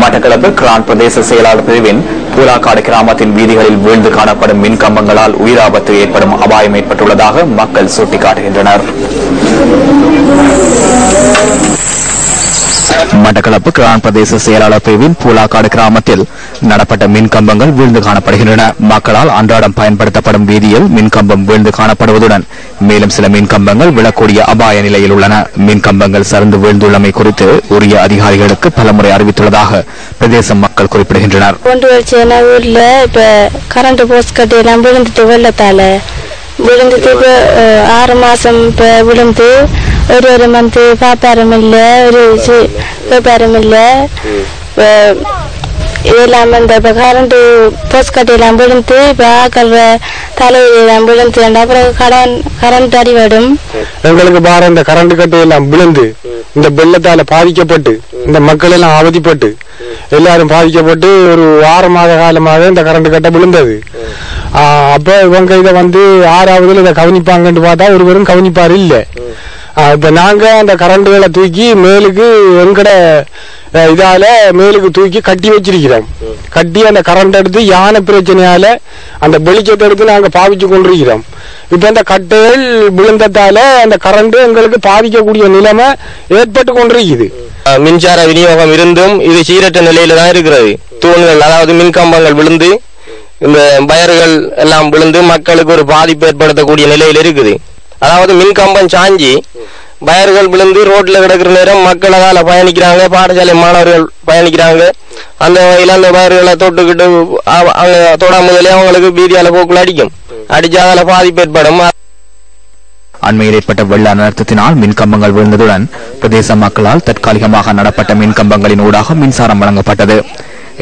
மட்டக்களப்பு கிரான் பிரதேச செயலாளர் பிரிவின் பூலாக்காடு கிராமத்தின் வீதிகளில் வீழ்ந்து காணப்படும் மின் கம்பங்களால் உயிராபத்து ஏற்படும் அபாயம் ஏற்பட்டுள்ளதாக மக்கள் சுட்டிக்காட்டுகின்றனர். மட்டக்களப்பு கிரான் பிரதேச செயலாளர் பிரிவின் பூலாக்காடு கிராமத்தில் நடப்பட்ட மின் கம்பங்கள் வீழ்ந்து காணப்படுகின்றன. மக்களால் அன்றாடம் பயன்படுத்தப்படும் வீதியில் மின் கம்பம் வீழ்ந்து காணப்படுவதுடன் மேலும் சில மின் கம்பங்கள் விழக்கூடிய அபாய நிலையில் உள்ளன. மின் கம்பங்கள் சரிந்து வீழ்ந்துள்ளமை குறித்து உரிய அதிகாரிகளுக்கு பலமுறை அறிவித்துள்ளதாக பிரதேச மக்கள் குறிப்பிடுகின்றனர். விழுந்துட்டு 6 மாசம் விழுந்து ஒரு மந்த் வியாபாரம் இல்ல, ஒரு வியாபாரம் இல்ல. இதெல்லாம் இந்த கரண்ட் போஸ்ட் கட்டையெல்லாம் விழுந்து ஆக்கல் தலையெல்லாம் விழுந்து அப்புறம் கரண்ட் அடிவடும். எங்களுக்கு பாரு இந்த கரண்ட் கட்டையெல்லாம் விழுந்து இந்த வெள்ளத்தால பாதிக்கப்பட்டு இந்த மக்கள் எல்லாம் அவதிப்பட்டு எல்லாரும் பாதிக்கப்பட்டு ஒரு 6 மாத காலமாக இந்த கரண்ட் கட்டை விழுந்தது. அப்ப இவங்க இதை வந்து 6ஆவதுல இதை கவனிப்பாங்கன்னு பார்த்தா ஒருவரும் கவனிப்பாரு இல்ல. இப்ப நாங்க அந்த கரண்டுகளை தூக்கி மேலுக்கு எங்கட இதால மேலுக்கு தூக்கி கட்டி வச்சிருக்கிறோம். கட்டி அந்த கரண்ட் எடுத்து யானை பிரச்சனையால அந்த வெளிச்சத்தை எடுத்து நாங்க பாவிச்சு கொண்டிருக்கிறோம். இப்ப இந்த கட்டைகள் விழுந்ததால அந்த கரண்ட் எங்களுக்கு பாதிக்கக்கூடிய நிலைமை ஏற்பட்டு கொண்டிருக்குது. மின்சார விநியோகம் இருந்தும் இது சீரற்ற நிலையில தான் இருக்கிறது. தூண்கள் அதாவது மின் கம்பங்கள் விழுந்து இந்த வயர்கள் எல்லாம் விழுந்து மக்களுக்கு ஒரு பாதிப்பு ஏற்படுத்தக்கூடிய நிலையில் இருக்குது. அதாவது மின் கம்பம் சாஞ்சி வயர்கள் விழுந்து ரோட்ல கிடக்கிற நேரம் மக்கள் அதால பயணிக்கிறாங்க, பாடசாலை மாணவர்கள் பயணிக்கிறாங்க. அந்த வகையில அந்த வயர்களை தொட்டுக்கிட்டு தொடாமலே அவங்களுக்கு வீதியால போக்குள்ள அடிச்சா அதால பாதிப்பு ஏற்படும். அண்மையில் ஏற்பட்ட வெள்ள அனர்த்தத்தினால் மின்கம்பங்கள் விழுந்ததுடன் பிரதேச மக்களால் தற்காலிகமாக நடப்பட்ட மின்கம்பங்களின் ஊடாக மின்சாரம் வழங்கப்பட்டது.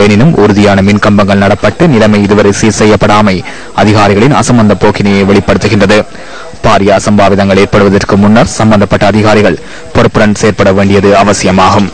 எனினும் உறுதியான மின்கம்பங்கள் நடப்பட்டு நிலைமை இதுவரை சீர் செய்யப்படாமை அதிகாரிகளின் அசம்பந்த போக்கினையை வெளிப்படுத்துகின்றது. பாரிய அசம்பாவிதங்கள் ஏற்படுவதற்கு முன்னர் சம்பந்தப்பட்ட அதிகாரிகள் பொறுப்புடன் செயற்பட வேண்டியது அவசியமாகும்.